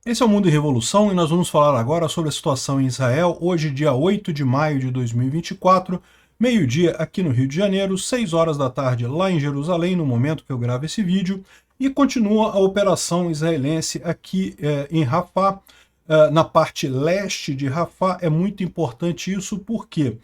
Esse é o Mundo em Revolução e nós vamos falar agora sobre a situação em Israel, hoje dia 8 de maio de 2024, meio-dia aqui no Rio de Janeiro, 6 horas da tarde lá em Jerusalém, no momento que eu gravo esse vídeo, e continua a operação israelense aqui em Rafah, na parte leste de Rafah. É muito importante isso, por quê?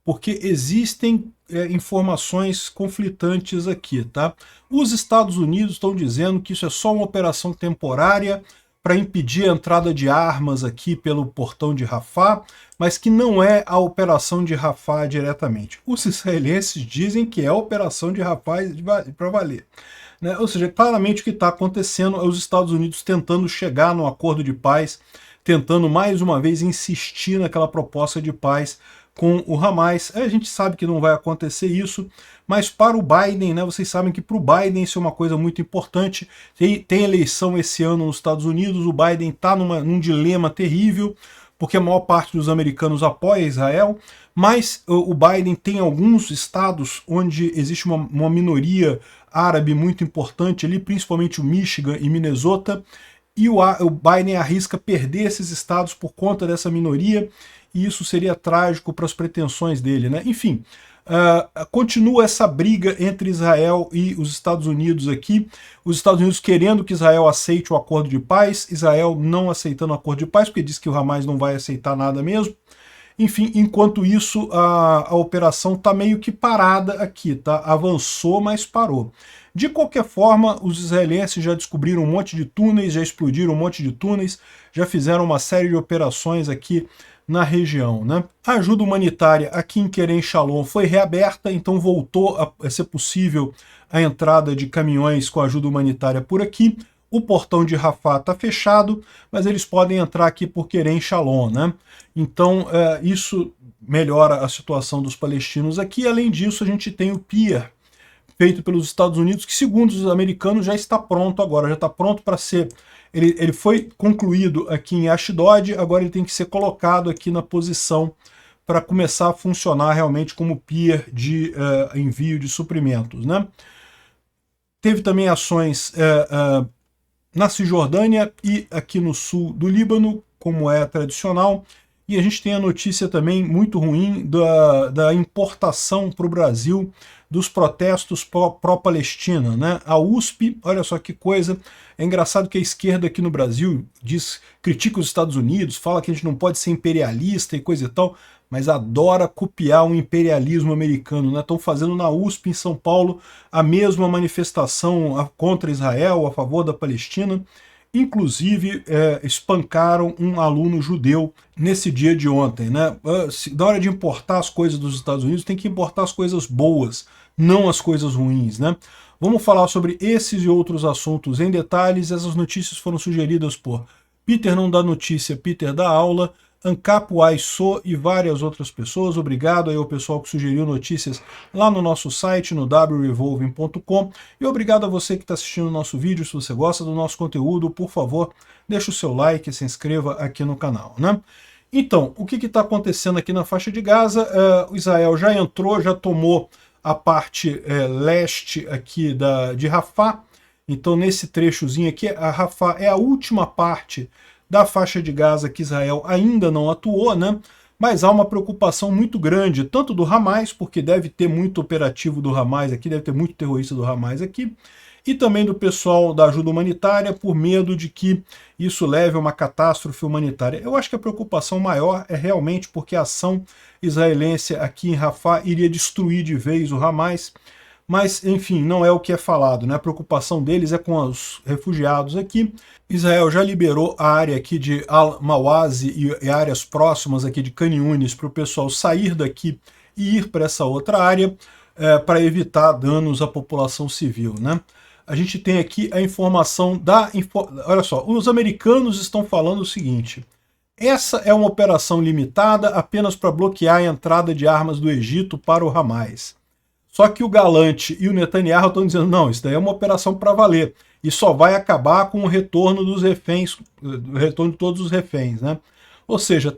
Porque existem informações conflitantes aqui, tá? Os Estados Unidos estão dizendo que isso é só uma operação temporária para impedir a entrada de armas aqui pelo portão de Rafah, mas que não é a operação de Rafah diretamente. Os israelenses dizem que é a operação de Rafah para valer. Né? Ou seja, claramente o que está acontecendo é os Estados Unidos tentando chegar num acordo de paz, tentando mais uma vez insistir naquela proposta de paz com o Hamas. A gente sabe que não vai acontecer isso, mas para o Biden, né, vocês sabem que para o Biden isso é uma coisa muito importante. Tem eleição esse ano nos Estados Unidos, o Biden está num dilema terrível, porque a maior parte dos americanos apoia Israel, mas o Biden tem alguns estados onde existe uma minoria árabe muito importante ali, principalmente o Michigan e Minnesota, e o Biden arrisca perder esses estados por conta dessa minoria, e isso seria trágico para as pretensões dele, né? Enfim, continua essa briga entre Israel e os Estados Unidos aqui, os Estados Unidos querendo que Israel aceite o acordo de paz, Israel não aceitando o acordo de paz, porque diz que o Hamas não vai aceitar nada mesmo. Enfim, enquanto isso, a operação está meio que parada aqui, tá? Avançou, mas parou. De qualquer forma, os israelenses já descobriram um monte de túneis, já explodiram um monte de túneis, já fizeram uma série de operações aqui na região, né? A ajuda humanitária aqui em Kerem Shalom foi reaberta, então voltou a ser possível a entrada de caminhões com ajuda humanitária por aqui. O portão de Rafah está fechado, mas eles podem entrar aqui por Kerem Shalom, né? Então isso melhora a situação dos palestinos aqui. Além disso, a gente tem o pier feito pelos Estados Unidos, que segundo os americanos já está pronto agora, já está pronto para ser... Ele foi concluído aqui em Ashdod, agora ele tem que ser colocado aqui na posição para começar a funcionar realmente como pier de envio de suprimentos, né? Teve também ações na Cisjordânia e aqui no sul do Líbano, como é tradicional, e a gente tem a notícia também muito ruim da importação para o Brasil dos protestos pró-Palestina, né? A USP, olha só que coisa, é engraçado que a esquerda aqui no Brasil critica os Estados Unidos, fala que a gente não pode ser imperialista e coisa e tal, mas adora copiar o imperialismo americano, né? Estão fazendo na USP em São Paulo a mesma manifestação contra Israel, a favor da Palestina. Inclusive espancaram um aluno judeu nesse dia de ontem, né? Na hora de importar as coisas dos Estados Unidos, tem que importar as coisas boas, não as coisas ruins, né? Vamos falar sobre esses e outros assuntos em detalhes. Essas notícias foram sugeridas por Peter Não Dá Notícia, Peter da Aula, Ancapo Aiso e várias outras pessoas. Obrigado aí ao pessoal que sugeriu notícias lá no nosso site, no wrevolving.com. E obrigado a você que está assistindo o nosso vídeo. Se você gosta do nosso conteúdo, por favor, deixa o seu like e se inscreva aqui no canal, né? Então, o que está acontecendo aqui na faixa de Gaza? O Israel já entrou, já tomou a parte leste aqui de Rafah. Então, nesse trechozinho aqui, a Rafah é a última parte da faixa de Gaza que Israel ainda não atuou, né? Mas há uma preocupação muito grande, tanto do Hamas, porque deve ter muito operativo do Hamas aqui, deve ter muito terrorista do Hamas aqui, e também do pessoal da ajuda humanitária, por medo de que isso leve a uma catástrofe humanitária. Eu acho que a preocupação maior é realmente porque a ação israelense aqui em Rafah iria destruir de vez o Hamas, mas, enfim, não é o que é falado, né? A preocupação deles é com os refugiados aqui. Israel já liberou a área aqui de Al-Mawazi e áreas próximas aqui de Khan Yunis para o pessoal sair daqui e ir para essa outra área para evitar danos à população civil, né? A gente tem aqui a informação olha só, os americanos estão falando o seguinte: essa é uma operação limitada apenas para bloquear a entrada de armas do Egito para o Hamas. Só que o Galante e o Netanyahu estão dizendo, não, isso daí é uma operação para valer, e só vai acabar com o retorno dos reféns, o retorno de todos os reféns, né? Ou seja,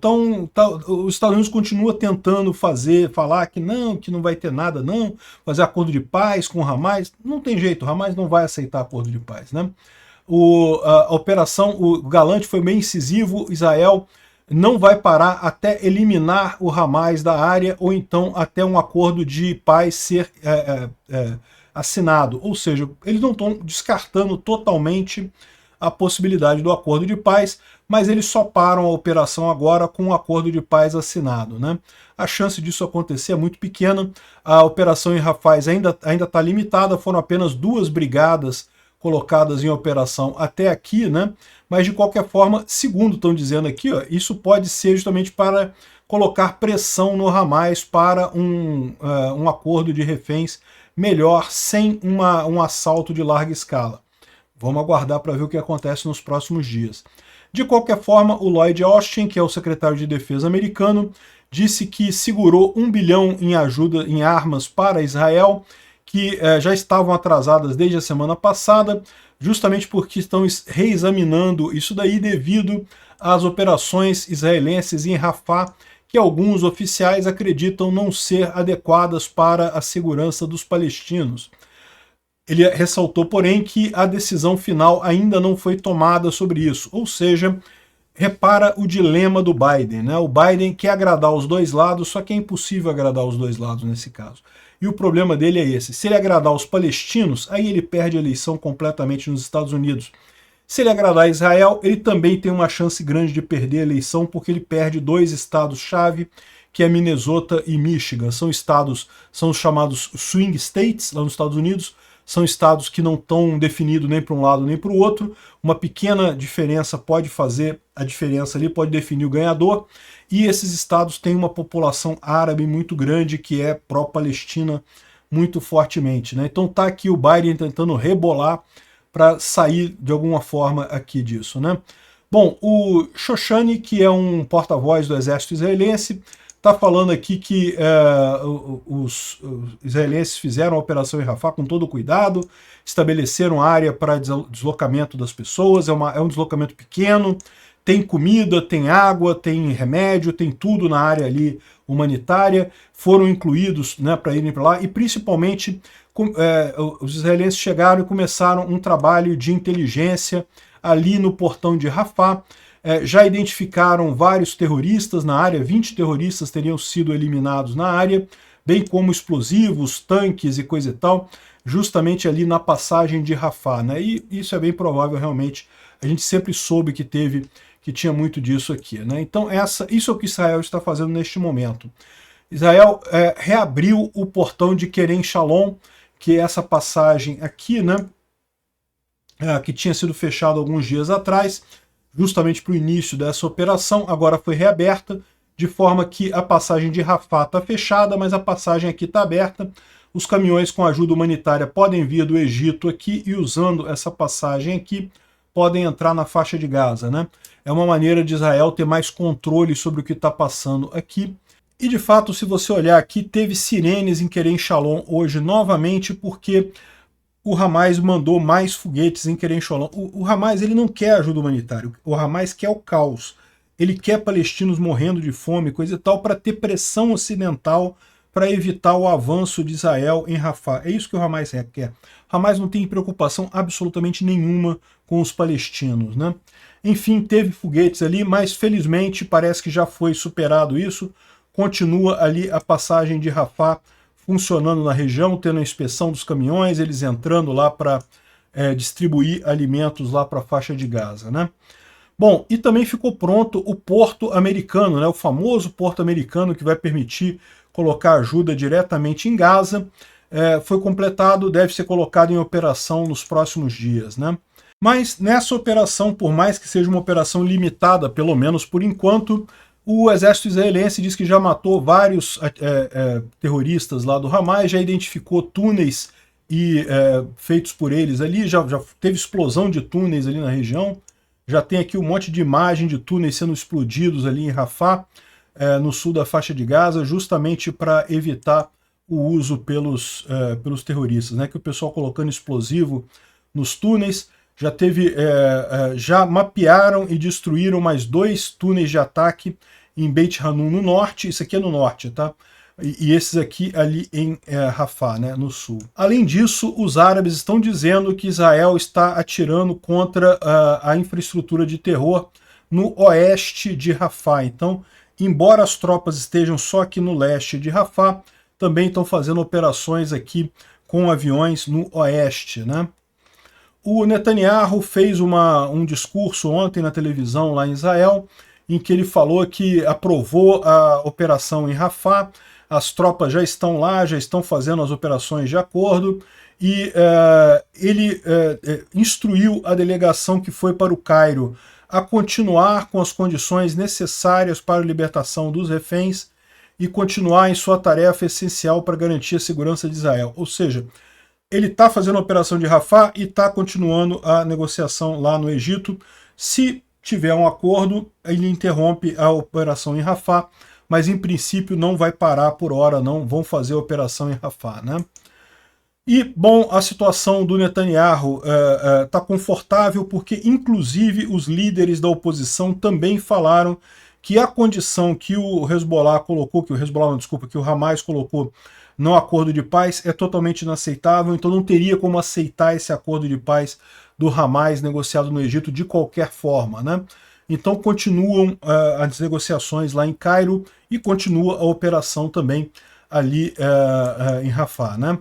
os Estados Unidos continua tentando falar que não vai ter nada, não, fazer acordo de paz com o Hamas. Não tem jeito, o Hamas não vai aceitar acordo de paz, né? A operação, o Galante foi bem incisivo, Israel não vai parar até eliminar o Hamas da área ou então até um acordo de paz ser assinado. Ou seja, eles não estão descartando totalmente a possibilidade do acordo de paz, mas eles só param a operação agora com um acordo de paz assinado, né? A chance disso acontecer é muito pequena. A operação em Rafah ainda está limitada, foram apenas 2 brigadas colocadas em operação até aqui, né? Mas de qualquer forma, segundo estão dizendo aqui, ó, isso pode ser justamente para colocar pressão no Hamas para um acordo de reféns melhor, sem um assalto de larga escala. Vamos aguardar para ver o que acontece nos próximos dias. De qualquer forma, o Lloyd Austin, que é o secretário de Defesa americano, disse que segurou 1 bilhão em ajuda em armas para Israel, que já estavam atrasadas desde a semana passada, justamente porque estão reexaminando isso daí devido às operações israelenses em Rafah, que alguns oficiais acreditam não ser adequadas para a segurança dos palestinos. Ele ressaltou, porém, que a decisão final ainda não foi tomada sobre isso, ou seja, repara o dilema do Biden, né? O Biden quer agradar os dois lados, só que é impossível agradar os dois lados nesse caso. E o problema dele é esse: se ele agradar os palestinos, aí ele perde a eleição completamente nos Estados Unidos. Se ele agradar Israel, ele também tem uma chance grande de perder a eleição, porque ele perde 2 estados-chave, que é Minnesota e Michigan. São estados, são os chamados swing states lá nos Estados Unidos. São estados que não estão definidos nem para um lado nem para o outro. Uma pequena diferença pode fazer a diferença ali, pode definir o ganhador. E esses estados têm uma população árabe muito grande que é pró-Palestina muito fortemente, né? Então tá aqui o Biden tentando rebolar para sair de alguma forma aqui disso, né? Bom, o Shoshani, que é um porta-voz do exército israelense, está falando aqui que os israelenses fizeram a operação em Rafah com todo cuidado, estabeleceram área para deslocamento das pessoas, é um deslocamento pequeno, tem comida, tem água, tem remédio, tem tudo na área ali humanitária, foram incluídos, né, para irem para lá, e principalmente os israelenses chegaram e começaram um trabalho de inteligência ali no portão de Rafah. Já identificaram vários terroristas na área, 20 terroristas teriam sido eliminados na área, bem como explosivos, tanques e coisa e tal, justamente ali na passagem de Rafah, né? E isso é bem provável realmente, a gente sempre soube que tinha muito disso aqui, né? Então isso é o que Israel está fazendo neste momento. Israel reabriu o portão de Kerem Shalom, que é essa passagem aqui, né? Que tinha sido fechado alguns dias atrás, justamente para o início dessa operação, agora foi reaberta, de forma que a passagem de Rafah está fechada, mas a passagem aqui está aberta. Os caminhões com ajuda humanitária podem vir do Egito aqui e, usando essa passagem aqui, podem entrar na faixa de Gaza, né? É uma maneira de Israel ter mais controle sobre o que está passando aqui. E, de fato, se você olhar aqui, teve sirenes em Kerem Shalom hoje novamente, porque o Hamas mandou mais foguetes em Kerem Shalom. O Hamas, ele não quer ajuda humanitária, o Hamas quer o caos. Ele quer palestinos morrendo de fome, coisa e tal, para ter pressão ocidental para evitar o avanço de Israel em Rafah. É isso que o Hamas quer. O Hamas não tem preocupação absolutamente nenhuma com os palestinos, né? Enfim, teve foguetes ali, mas felizmente parece que já foi superado isso. Continua ali a passagem de Rafah funcionando na região, tendo a inspeção dos caminhões, eles entrando lá para distribuir alimentos lá para a faixa de Gaza, né? Bom, e também ficou pronto o porto americano, né? O famoso porto americano que vai permitir colocar ajuda diretamente em Gaza. Foi completado, deve ser colocado em operação nos próximos dias, né? Mas nessa operação, por mais que seja uma operação limitada, pelo menos por enquanto, o exército israelense diz que já matou vários terroristas lá do Hamas, já identificou túneis feitos por eles ali, já teve explosão de túneis ali na região, já tem aqui um monte de imagem de túneis sendo explodidos ali em Rafah, no sul da faixa de Gaza, justamente para evitar o uso pelos terroristas, né? Que o pessoal colocando explosivo nos túneis. Já mapearam e destruíram mais 2 túneis de ataque em Beit Hanun no norte, isso aqui é no norte, tá? e esses aqui ali em Rafah, né, no sul. Além disso, os árabes estão dizendo que Israel está atirando contra a infraestrutura de terror no oeste de Rafah. Então, embora as tropas estejam só aqui no leste de Rafah, também estão fazendo operações aqui com aviões no oeste, né? O Netanyahu fez um discurso ontem na televisão lá em Israel, em que ele falou que aprovou a operação em Rafah, as tropas já estão lá, já estão fazendo as operações de acordo, e ele instruiu a delegação que foi para o Cairo a continuar com as condições necessárias para a libertação dos reféns e continuar em sua tarefa essencial para garantir a segurança de Israel. Ou seja, ele está fazendo a operação de Rafah e está continuando a negociação lá no Egito. Se tiver um acordo, ele interrompe a operação em Rafah, mas em princípio não vai parar por hora, não vão fazer a operação em Rafah, né? E, bom, a situação do Netanyahu está confortável porque, inclusive, os líderes da oposição também falaram que a condição que o Hezbollah colocou, que o Hamas colocou no acordo de paz é totalmente inaceitável, então não teria como aceitar esse acordo de paz do Hamas negociado no Egito de qualquer forma, né? Então continuam as negociações lá em Cairo e continua a operação também ali em Rafah, né?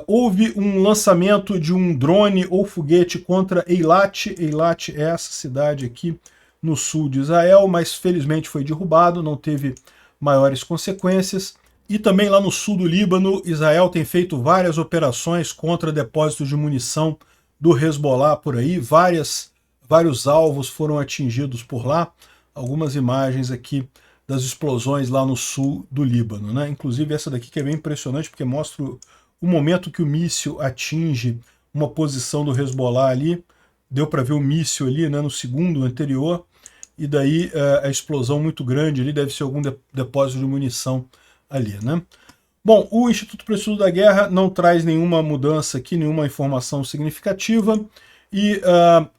Houve um lançamento de um drone ou foguete contra Eilat. Eilat é essa cidade aqui no sul de Israel, mas felizmente foi derrubado, não teve maiores consequências. E também lá no sul do Líbano, Israel tem feito várias operações contra depósitos de munição do Hezbollah por aí, vários alvos foram atingidos por lá, algumas imagens aqui das explosões lá no sul do Líbano, né? Inclusive essa daqui que é bem impressionante, porque mostra o momento que o míssil atinge uma posição do Hezbollah ali, deu para ver o míssil ali, né, no segundo anterior, e daí a explosão muito grande ali, deve ser algum depósito de munição ali, né? Bom, o Instituto para o Estudo da Guerra não traz nenhuma mudança aqui, nenhuma informação significativa, e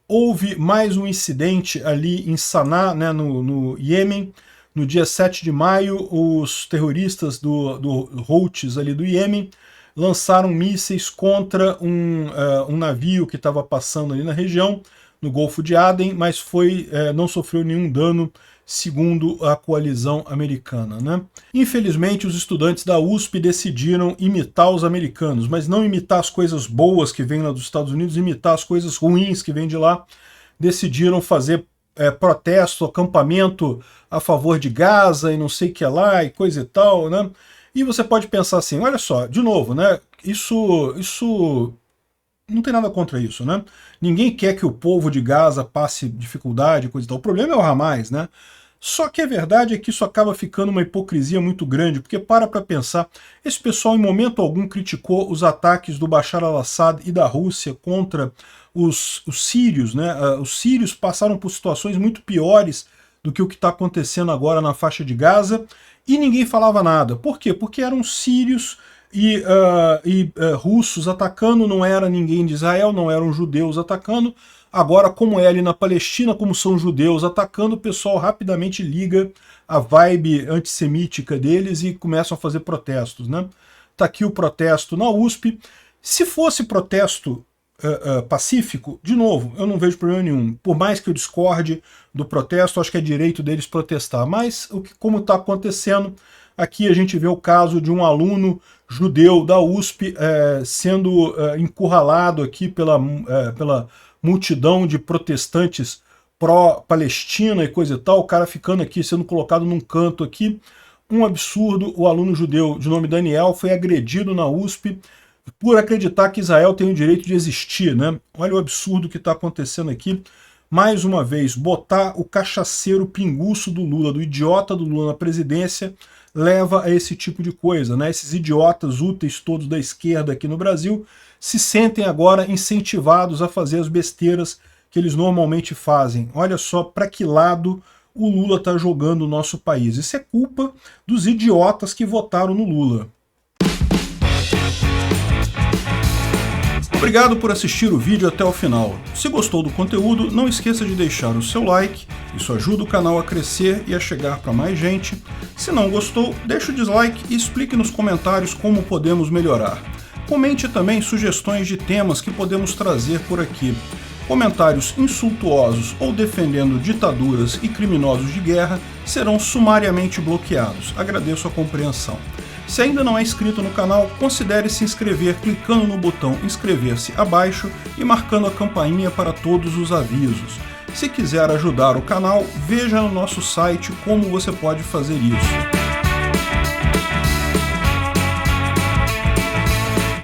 houve mais um incidente ali em Sanaa, né, no Iêmen. No dia 7 de maio, os terroristas do Houthis ali do Iêmen lançaram mísseis contra um navio que estava passando ali na região, no Golfo de Aden, mas não sofreu nenhum dano, segundo a coalizão americana, né? Infelizmente, os estudantes da USP decidiram imitar os americanos, mas não imitar as coisas boas que vêm lá dos Estados Unidos, imitar as coisas ruins que vêm de lá. Decidiram fazer protesto, acampamento a favor de Gaza e não sei o que lá e coisa e tal, né? E você pode pensar assim, olha só, de novo, né? Isso não tem nada contra isso, né? Ninguém quer que o povo de Gaza passe dificuldade, coisa e tal. O problema é o Hamas, né? Só que a verdade é que isso acaba ficando uma hipocrisia muito grande, porque para pensar, esse pessoal em momento algum criticou os ataques do Bashar al-Assad e da Rússia contra os sírios, né? Os sírios passaram por situações muito piores do que o que está acontecendo agora na faixa de Gaza, e ninguém falava nada. Por quê? Porque eram sírios e russos atacando, não era ninguém de Israel, não eram judeus atacando. Agora, como é ali na Palestina, como são judeus atacando, o pessoal rapidamente liga a vibe antissemítica deles e começam a fazer protestos, né? Tá aqui o protesto na USP. Se fosse protesto pacífico, de novo, eu não vejo problema nenhum. Por mais que eu discorde do protesto, acho que é direito deles protestar. Mas, como está acontecendo, aqui a gente vê o caso de um aluno judeu da USP sendo encurralado aqui pela multidão de protestantes pró-Palestina e coisa e tal, o cara ficando aqui, sendo colocado num canto aqui. Um absurdo. O aluno judeu de nome Daniel foi agredido na USP por acreditar que Israel tem o direito de existir, né? Olha o absurdo que está acontecendo aqui. Mais uma vez, botar o cachaceiro pinguço do Lula, do idiota do Lula na presidência, leva a esse tipo de coisa, né? Esses idiotas úteis todos da esquerda aqui no Brasil se sentem agora incentivados a fazer as besteiras que eles normalmente fazem. Olha só para que lado o Lula está jogando o nosso país. Isso é culpa dos idiotas que votaram no Lula. Obrigado por assistir o vídeo até o final. Se gostou do conteúdo, não esqueça de deixar o seu like, isso ajuda o canal a crescer e a chegar para mais gente. Se não gostou, deixe o dislike e explique nos comentários como podemos melhorar. Comente também sugestões de temas que podemos trazer por aqui. Comentários insultuosos ou defendendo ditaduras e criminosos de guerra serão sumariamente bloqueados. Agradeço a compreensão. Se ainda não é inscrito no canal, considere se inscrever clicando no botão inscrever-se abaixo e marcando a campainha para todos os avisos. Se quiser ajudar o canal, veja no nosso site como você pode fazer isso.